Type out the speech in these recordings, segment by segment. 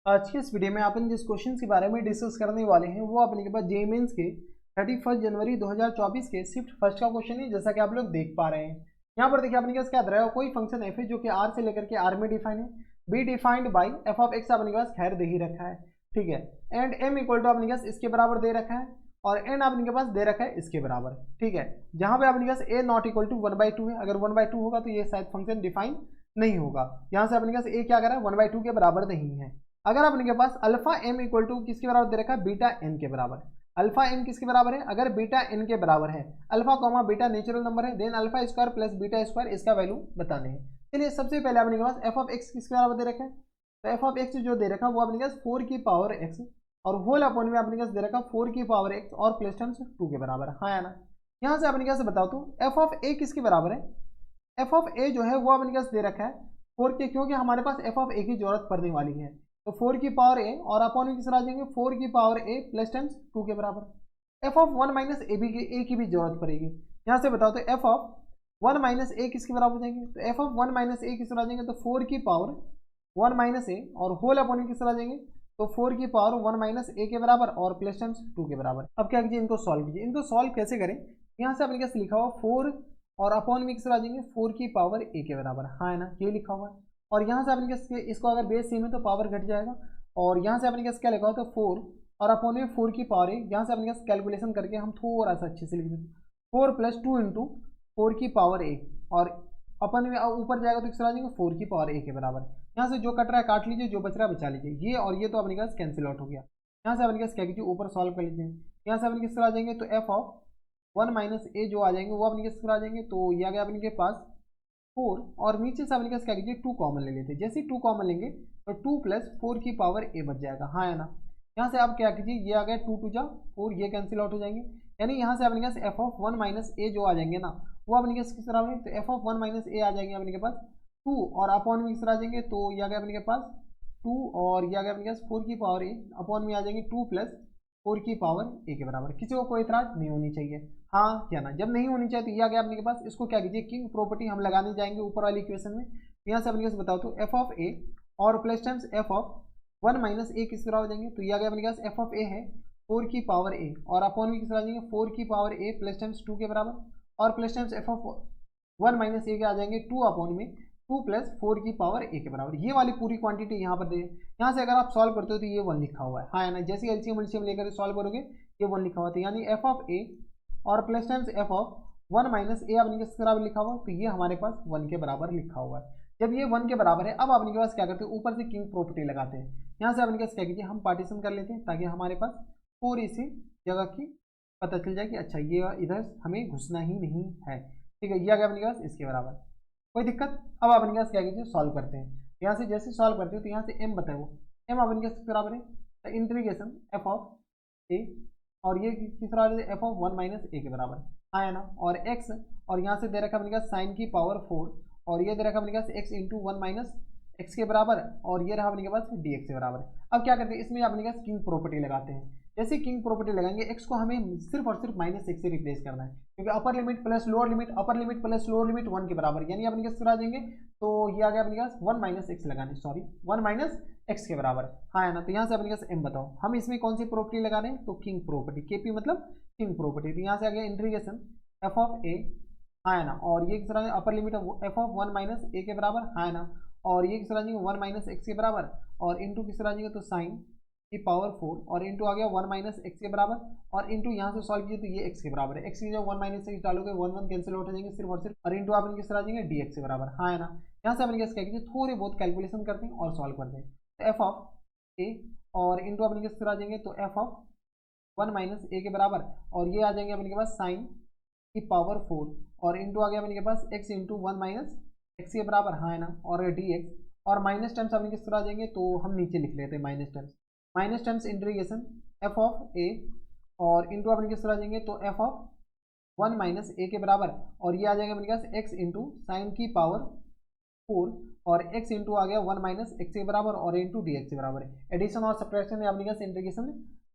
आज की इस वीडियो में अपन जिस क्वेश्चन के बारे में डिस्कस करने वाले हैं वो अपने के पास जेईई मेंस के 31 जनवरी 2024 के शिफ्ट फर्स्ट का क्वेश्चन है, जैसा कि आप लोग देख पा रहे हैं। यहाँ पर देखिए अपने के पास क्या रहेगा, कोई फंक्शन एफ है जो कि आर से लेकर के आर में डिफाइन है, be defined by F of x अपने के पास खैर दे ही रखा है, ठीक है। एंड एम इक्वल टू अपने के पास इसके बराबर दे रखा है और एन अपने के पास दे रखा है इसके बराबर, ठीक है। जहां पे अपने के पास ए नॉट इक्वल टू 1/2 है, अगर 1/2 होगा तो ये शायद फंक्शन डिफाइन नहीं होगा। यहाँ से अपने के पास ए क्या करा है, 1/2 के बराबर नहीं है। अगर अपने के पास अल्फा एम इक्वल टू किसके बराबर दे रखा है, बीटा एन के बराबर। अल्फा एम किसके बराबर है, अगर बीटा एन के बराबर है, alpha comma beta natural number है, then alpha square plus beta square इसका वैल्यू बताने हैं। चलिए सबसे पहले अपने के पास एफ ऑफ एक्स किसके बराबर दे रखा है, तो एफ ऑफ एक्स जो दे रखा है वो अपने के पास 4 की पावर एक्स और होल अपॉन में अपने के पास दे रखा 4 की पावर एक्स और प्लस टर्म्स 2 के बराबर है, हाँ या ना। यहाँ से अपने के पास बताओ तो एफ ऑफ ए किसके बराबर है, एफ ऑफ ए जो है वो अपने के पास दे रखा है 4 के, क्योंकि हमारे पास एफ ऑफ ए की जरूरत पड़ने वाली है, तो 4 की पावर ए और अपॉन में किस तरह आ जाएंगे 4 की पावर ए प्लस टेंस 2 के बराबर। F of 1 minus A B A की भी जरूरत पड़ेगी। यहाँ से बताओ तो एफ ऑफ 1 माइनस ए किसके बराबर हो जाएंगे, तो एफ ऑफ 1 माइनस ए किस तरह आ जाएंगे, तो 4 की पावर 1 माइनस ए और होल अपॉन में किस तरह आ जाएंगे, तो 4 की पावर 1 माइनस ए के बराबर और प्लस टेंस 2 के बराबर। अब क्या कीजिए, इनको सॉल्व कीजिए। इनको सॉल्व कैसे करें, यहाँ से अपने कैसे लिखा हुआ 4 और अपॉन में किस तरह आ जाएंगे 4 की पावर ए के बराबर, हाँ है ना, ये लिखा हुआ है। और यहाँ से अपने इसको अगर बेस सेम है तो पावर घट जाएगा, और यहाँ से अपने पास क्या लिखा हो तो 4 और अपॉन में 4 की पावर है। यहाँ से अपने पास कैलकुलेशन करके हम थोड़ा सा अच्छे से लिख देते 4 प्लस 2 इंटू 4 की पावर ए और अपन में ऊपर जाएगा तो किस तरह आ जाएंगे 4 की पावर ए के बराबर। यहाँ से जो कट रहा है काट लीजिए, जो बच रहा है बचा लीजिए, ये और ये तो अपने पास कैंसिल आउट हो गया। यहाँ से अपने पास क्या कीजिए ऊपर सॉल्व कर लीजिए। यहाँ से अपने किस तरह आ जाएंगे, तो एफ ऑफ 1 माइनस ए जो आ जाएंगे वो अपने किस तरह आ जाएंगे, तो ये आ गया अपने के पास 4 और नीचे से अपने पास क्या कीजिए 2 कॉमन ले लेते हैं। जैसे 2 कॉमन लेंगे तो 2 प्लस 4 की पावर ए बच जाएगा, हाँ है ना। यहाँ से आप क्या कीजिए, ये आ गया 2 टू जा 4, ये कैंसिल आउट हो जाएंगे। यानी यहाँ से अपने पास एफ ऑफ 1 माइनस ए जो आ जाएंगे ना वो अपने पास किस तरह होंगे, तो एफ ऑफ 1 माइनस ए आ जाएंगे अपने के पास 2 और अपॉन में किस तरह आ जाएंगे, तो ये आ गया अपने के पास 2 और ये आ गया अपने पास 4 की पावर ए अपॉन में आ जाएंगे 2 प्लस 4 की पावर ए के बराबर। किसी को कोई इतराज नहीं होनी चाहिए, हाँ क्या ना। जब नहीं होनी चाहिए तो ये आ गया अपने के पास, इसको क्या कीजिए किंग प्रॉपर्टी हम लगाने जाएंगे ऊपर वाली इक्वेशन में। यहाँ से अपने पास बताओ तो एफ ऑफ ए और plus times F of 1 minus A किस तरह हो जाएंगे, तो ये आ गया अपने पास एफ ऑफ ए है 4 की पावर ए और अपॉन में किस तरह आ जाएंगे 4 की पावर ए प्लस टाइम्स 2 के बराबर और plus times F of 1 minus A के आ जाएंगे 2 अपॉन में 2 प्लस 4 की पावर ए के बराबर। ये वाली पूरी क्वांटिटी यहाँ पर दे, यहाँ से अगर आप सॉल्व करते हो तो ये 1 लिखा हुआ है, हाँ है ना। जैसे एलसीएम एलसीएम लेकर सॉल्व करोगे ये 1 लिखा हुआ था, यानी एफ ऑफ ए और plus times F of 1 minus A अपने किस बराबर लिखा हुआ है, तो ये हमारे पास 1 के बराबर लिखा हुआ है। जब ये 1 के बराबर है अब अपने के पास क्या करते हैं ऊपर से किंग प्रॉपर्टी लगाते हैं। यहाँ से अपने पास क्या कीजिए हम पार्टीशन कर लेते हैं ताकि हमारे पास पूरी सी जगह की पता चल जाए कि अच्छा ये इधर हमें घुसना ही नहीं है, ठीक है। ये आ गया अपने पास इसके बराबर, कोई दिक्कत। अब अपने पास क्या कीजिए सॉल्व करते हैं। यहाँ से जैसे सॉल्व करते हो तो यहाँ से एम बताओ, एम अपने के बराबर है इंटीग्रेशन एफ ऑफ ए और ये किस तरह एफ ऑफ 1 माइनस ए के बराबर, हाँ है ना। और एक्स और यहाँ से दे रखा अपने पास साइन की पावर 4 और ये दे रखा अपने पास एक्स इंटू 1 माइनस एक्स के बराबर और ये रहा अपने के पास डी एक्स के बराबर। अब क्या करते हैं इसमें अपने पास किंग प्रॉपर्टी लगाते हैं। जैसे किंग प्रॉपर्टी लगाएंगे एक्स को हमें सिर्फ और सिर्फ माइनस एक्स से रिप्लेस करना है, क्योंकि upper limit plus lower limit upper limit plus lower limit 1 के बराबर, यानी अपने किस तरह आ जाएंगे, तो ये आ गया अपने पास 1 माइनस एक्स लगाने, सॉरी 1 माइनस एक्स के बराबर, हाँ है ना। तो यहाँ से अपने पास एम बताओ हम इसमें कौन सी प्रॉपर्टी लगा रहे हैं, तो किंग प्रॉपर्टी, केपी मतलब किंग प्रॉपर्टी। तो यहाँ से आ गया इंटीग्रेशन एफ ऑफ ए, हाँ है ना, और ये किस तरह upper limit F of 1 minus A के बराबर, हाँ है ना, और ये किस तरह जाएंगे 1 माइनस एक्स के बराबर और इंटू किस तरह जाएंगे तो साइन की पावर 4 और इंटू आ गया 1 माइनस एक्स के बराबर और इंटू यहाँ से सॉल्व कीजिए तो ये एक्स के बराबर है। एक्स की जब 1 माइनस एक्स डालोगे 1 1 कैंसिल आउट हो जाएंगे सिर्फ और सिर्फ, और इंटू आप किस तरह जाएंगे डी एक्स के बराबर, हाँ है ना। यहाँ से अपने क्या कीजिए थोड़े बहुत कैलकुलेशन करते हैं और सॉल्व करते हैं। तो एफ ऑफ ए और इंटू अपने किस तरह जाएंगे तो एफ ऑफ 1 माइनस ए के बराबर और ये आ जाएंगे अपने के पास साइन की पावर 4 और इंटू आ गया अपने के पास एक्स इंटू 1 माइनस एक्स के बराबर, हाँ है ना, और डी एक्स और माइनस टर्म्स अपने किस तरह आ जाएंगे, तो हम नीचे लिख लेते हैं minus terms integration F of A और इंटू अपने किस तरह आ जाएंगे तो एफ ऑफ 1 माइनस ए के बराबर और ये आ जाएगा अपने पास एक्स इंटू साइन की पावर 4 और x इंटू आ गया 1 माइनस एक्स के बराबर और इंटू डी एक्स के बराबर है। एडिशन और सब्ट्रैक्शन में अपने पास इंटीग्रेशन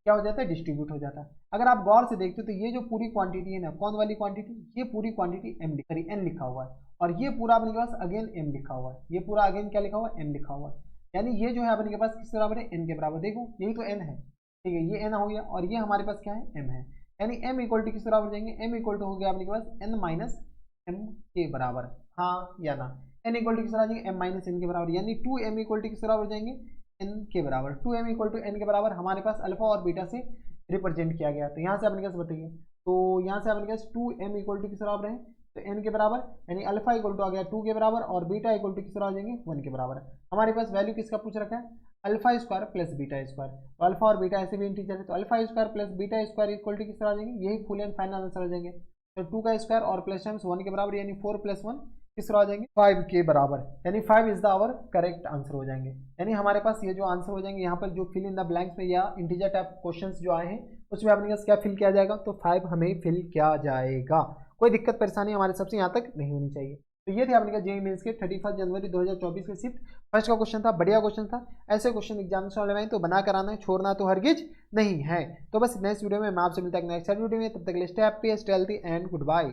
क्या हो जाता है डिस्ट्रीब्यूट हो जाता है। अगर आप गौर से देखते हो तो ये जो पूरी क्वांटिटी है ना, कौन वाली क्वांटिटी, ये पूरी क्वांटिटी एन लिखा हुआ है और ये पूरा अपने पास अगेन एम लिखा हुआ है, ये पूरा अगेन क्या लिखा हुआ है एम लिखा हुआ है। यानी ये जो है अपने के पास किस बराबर है, n के बराबर। देखो यही तो n है, ठीक है, ये n हो गया और ये हमारे पास क्या है, m है। यानी m इक्वल टू किस बराबर जाएंगे, m इक्वल टू हो गया अपने के पास n माइनस m के बराबर, हाँ या ना। n इक्वल टू किस बराबर जाएंगे, m माइनस n के बराबर, यानी 2m इक्वल टू किस बराबर जाएंगे, n के बराबर। 2m इक्वल टू n के बराबर हमारे पास अल्फा और बीटा से रिप्रेजेंट किया गया। तो यहाँ से अपने पास बताइए, तो यहाँ से अपने पास 2m इक्वल टू किस बराबर है, तो n के बराबर, यानी अल्फा इक्वल टू आ गया 2 के बराबर और बीटा इक्वल टू किस बराबर आ जाएंगे, 1 के बराबर। हमारे पास वैल्यू किसका पूछ रखा है, alpha square plus beta square. तो अल्फा और बीटा ऐसे भी इंटीजर है, तो alpha square plus beta square equal to किस तरह आ जाएंगे, यही फुल एंड फाइनल आंसर आ जाएंगे। तो 2 का स्क्वायर और प्लस टाइम्स 1 के बराबर, यानी 4 प्लस 1 किस तरह आ जाएंगे, 5 के बराबर, यानी 5 is the our correct answer हो जाएंगे। यानी हमारे पास ये जो आंसर हो जाएंगे, यहाँ पर जो फिल इन द ब्लैंक्स में या इंटीजर टाइप क्वेश्चंस जो आए हैं उसमें अपने पास क्या फिल किया जाएगा, तो 5 हमें फिल किया जाएगा। कोई दिक्कत परेशानी हमारे सबसे यहाँ तक नहीं होनी चाहिए। तो ये थे आपने का जेईई मेंस के 31 जनवरी 2024 के शिफ्ट फर्स्ट का क्वेश्चन था, बढ़िया क्वेश्चन था। ऐसे क्वेश्चन एग्जामिनेशन वाले में तो बना कर आना है, छोड़ना तो हरगिज नहीं है। तो बस नेक्स्ट वीडियो में मैं आपसे मिलता है नेक्स्ट वीडियो में, तब तक के लिए stay happy, stay healthy and good bye.